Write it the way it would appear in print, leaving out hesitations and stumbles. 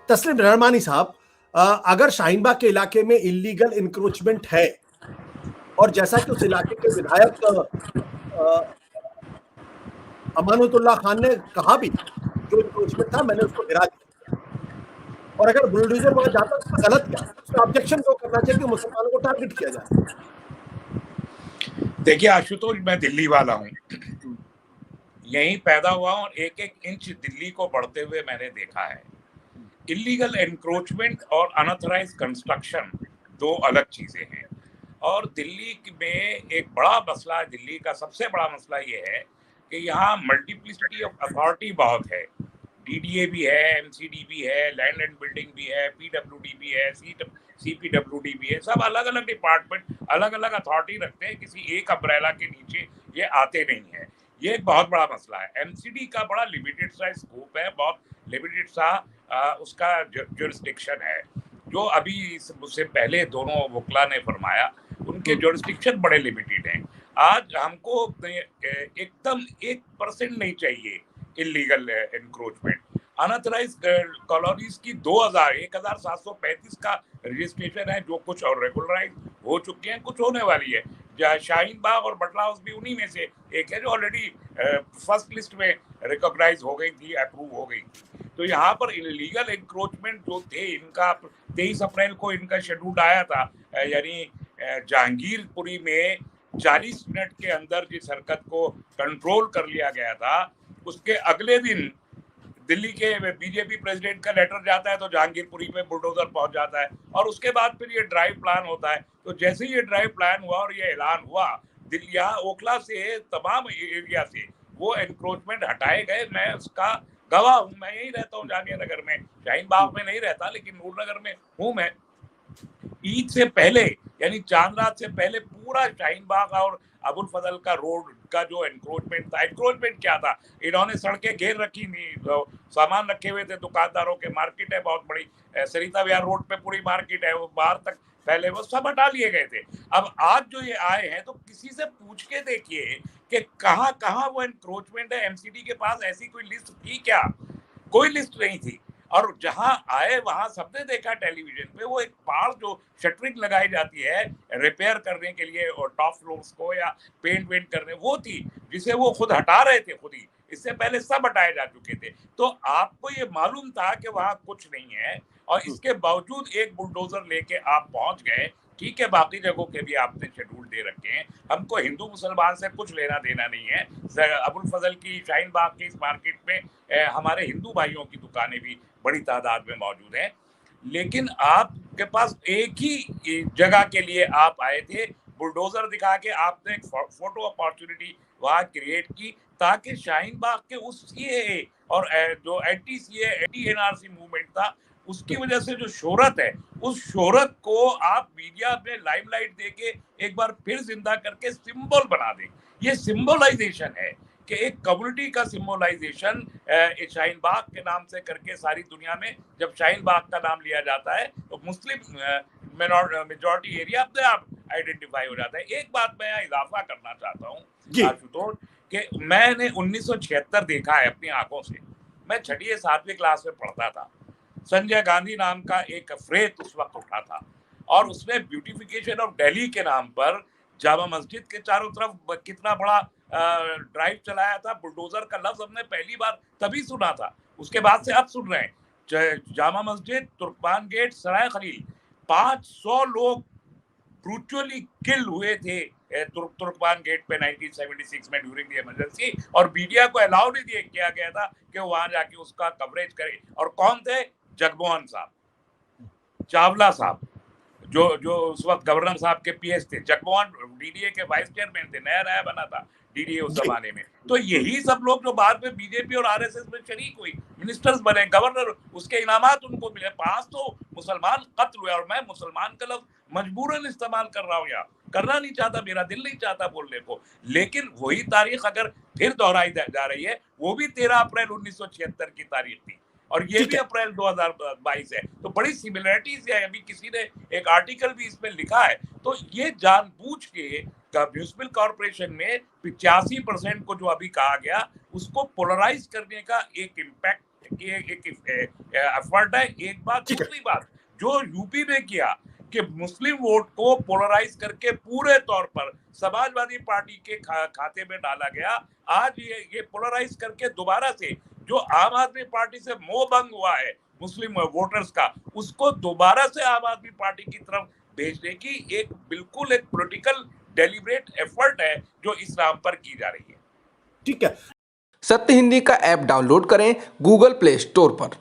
तस्लीम रहमानी साहब, अगर शाहीनबाग के इलाके में इलीगल इंक्रोचमेंट है और जैसा कि उस इलाके के विधायक अमानतुल्लाह खान ने कहा भी, जो इंक्रोचमेंट था मैंने उसको गिरा दिया, और अगर बुलडोजर वहां जाता तो गलत क्या, उसमें ऑब्जेक्शन क्यों करना चाहिए कि मुसलमानों को टारगेट किया जाए? देखिए आशुतोष, मैं दिल्ली वाला हूँ, यहीं पैदा हुआ और एक एक इंच दिल्ली को बढ़ते हुए मैंने देखा है। इलीगल एनक्रोचमेंट और अनऑथराइज कंस्ट्रक्शन दो अलग चीजें हैं। और दिल्ली में एक बड़ा मसला, दिल्ली का सबसे बड़ा मसला ये है कि यहाँ मल्टीप्लिसिटी ऑफ अथॉरिटी बहुत है। डीडीए भी है, एमसीडी भी है, लैंड एंड बिल्डिंग भी है, पीडब्ल्यूडी भी है, सीपीडब्ल्यूडी भी है। सब अलग अलग डिपार्टमेंट अलग अलग अथॉरिटी रखते हैं, किसी एक अम्ब्रेला के नीचे ये आते नहीं है। ये एक बहुत बड़ा मसला है। एमसीडी का बड़ा लिमिटेड सा स्कोप है, बहुत लिमिटेड सा उसका जुरिस्डिक्शन है। जो अभी मुझसे पहले दोनों वकला ने फरमाया, उनके जुरिस्डिक्शन बड़े लिमिटेड हैं। आज हमको एकदम 1% नहीं चाहिए इलीगल एनक्रोचमेंट। अनऑथराइज कॉलोनीज की 1735 का रजिस्ट्रेशन है, जो कुछ और रेगुलराइज हो चुके हैं, कुछ होने वाली है। शाहीन बाग और बटला हाउस भी उन्हीं में से एक है, जो ऑलरेडी फर्स्ट लिस्ट में रिकॉग्नाइज हो गई थी, अप्रूव हो गई। तो यहाँ पर इलीगल एनक्रोचमेंट जो थे, इनका 23 अप्रैल को इनका शेड्यूल आया था। यानी जहांगीरपुरी में 40 मिनट के अंदर जिस हरकत को कंट्रोल कर लिया गया था, उसके अगले दिन दिल्ली के बीजेपी प्रेसिडेंट का लेटर जाता है तो जहांगीरपुरी में बुलडोजर पहुंच जाता है, और उसके बाद फिर ये ड्राइव प्लान होता है। तो जैसे ही ये ड्राइव प्लान हुआ और ये ऐलान हुआ, दिल्ली ओखला से तमाम एरिया से वो एनक्रोचमेंट हटाए गए। मैं उसका गवाह हूँ, मैं यही रहता हूँ जामिया नगर में, शाहीन बाग में नहीं रहता, लेकिन नूरनगर में हूँ मैं। ईद से पहले यानी चांद रात से पहले पूरा शाहीन बाग और अबुल फजल का रोड का जो एनक्रोचमेंट था, एनक्रोचमेंट क्या था, इन्होंने सड़कें घेर रखी थी, तो सामान रखे हुए थे दुकानदारों के, मार्केट है बहुत बड़ी, सरिता विहार रोड पे पूरी मार्केट है, वो बाहर तक पहले वो सब हटा लिए गए थे। अब आज जो ये आए हैं तो किसी से पूछ के देखिए कि कहाँ कहाँ वो एनक्रोचमेंट है। एमसीडी के पास ऐसी कोई लिस्ट थी क्या? कोई लिस्ट नहीं थी। और जहां आए वहां सबने देखा टेलीविजन पे, वो एक पहाड़ जो शटरिंग लगाई जाती है रिपेयर करने के लिए और टॉप फ्लोर्स को या पेंट वेंट करने, वो थी जिसे वो खुद हटा रहे थे खुद ही। इससे पहले सब हटाए जा चुके थे। तो आपको ये मालूम था कि वहां कुछ नहीं है, और इसके बावजूद एक बुलडोजर लेके आप पहुंच गए। ठीक है, बाकी जगहों के भी आपने शेड्यूल दे रखे हैं, हमको हिंदू मुसलमान से कुछ लेना देना नहीं है। अबुल फजल की शाहीन बाग की इस मार्केट में हमारे हिंदू भाइयों की दुकानें भी बड़ी तादाद में मौजूद हैं। लेकिन आपके पास एक ही जगह के लिए आप आए थे, बुलडोजर दिखा के आपने एक फोटो अपॉर्चुनिटी वहां क्रिएट की, ताकि शाहीन बाग के उस सीएए और जो anti CA anti NRC movement था, उसकी वजह से जो शोहरत है, उस शोहरत को आप मीडिया में लाइमलाइट देके एक बार फिर जिंदा करके सिंबल बना दें। ये सिंबलाइजेशन है कि एक कम्युनिटी का सिंबलाइजेशन शाहीन बाग के नाम से करके सारी दुनिया में जब शाहीन बाग का नाम लिया जाता है तो मुस्लिम मेजॉरिटी एरिया अपने आप आइडेंटिफाई हो जाता है। एक बात मैं यहाँ इजाफा करना चाहता हूँ आशुतोष, कि मैंने 1976 देखा है अपनी आंखों से। मैं 6वीं या 7वीं क्लास में पढ़ता था। संजय गांधी नाम का एक अफरेद उस वक्त उठा था, और उसने ब्यूटिफिकेशन ऑफ दिल्ली के नाम पर जामा मस्जिद के चारों तरफ कितना बड़ा ड्राइव चलाया था। बुलडोजर का लफ्ज हमने पहली बार तभी सुना था, उसके बाद से अब सुन रहे हैं। जामा मस्जिद, तुर्कमान गेट, सराय खलील, 500 लोग ब्रूचुअली किल हुए थे तुर्कमान गेट पे 1976 में ड्यूरिंग द इमरजेंसी, और मीडिया को अलाउ नहीं किया गया था कि वहां जाके उसका कवरेज करे। और कौन थे? जगमोहन साहब, चावला साहब, जो उस वक्त गवर्नर साहब के पीएस थे। जगमोहन डीडीए के वाइस चेयरमैन थे, नया नया बना था डीडीए उस जमाने में। तो यही सब लोग जो बाद में बीजेपी और आरएसएस में शरीक हुई, मिनिस्टर्स बने, गवर्नर, उसके इनामात उनको मिले। 500 मुसलमान कत्ल हुए, और मैं मुसलमान का लफ्ज मजबूरन इस्तेमाल कर रहा हूँ, यहाँ करना नहीं चाहता, मेरा दिल नहीं चाहता बोलने को, लेकिन वही तारीख अगर फिर दोहराई जा रही है, वो भी 13 अप्रैल 1976 की तारीख थी, और ये भी अप्रैल 2022 है। तो बड़ी सिमिलरिटीज है। अभी किसी ने एक आर्टिकल भी इसमें लिखा है। तो ये जानबूझ के म्यूनिसिपल कॉर्पोरेशन में 85% को जो अभी कहा गया, उसको पोलराइज करने का एक इम्पैक्ट कि एक एफर्ट है। एक बात, ठीक है। दूसरी बात जो यूपी ने किया कि मुस्लिम वोट को पोलराइज करके पूरे तौर पर समाजवादी पार्टी के खाते में डाला गया। आज ये पोलराइज करके दोबारा से जो आम आदमी पार्टी से मोह भंग हुआ है मुस्लिम वोटर्स का, उसको दोबारा से आम आदमी पार्टी की तरफ भेजने की एक बिल्कुल एक पॉलिटिकल डेलिब्रेट एफर्ट है जो इस नाम पर की जा रही है। ठीक है। सत्य हिंदी का ऐप डाउनलोड करें गूगल प्ले स्टोर पर।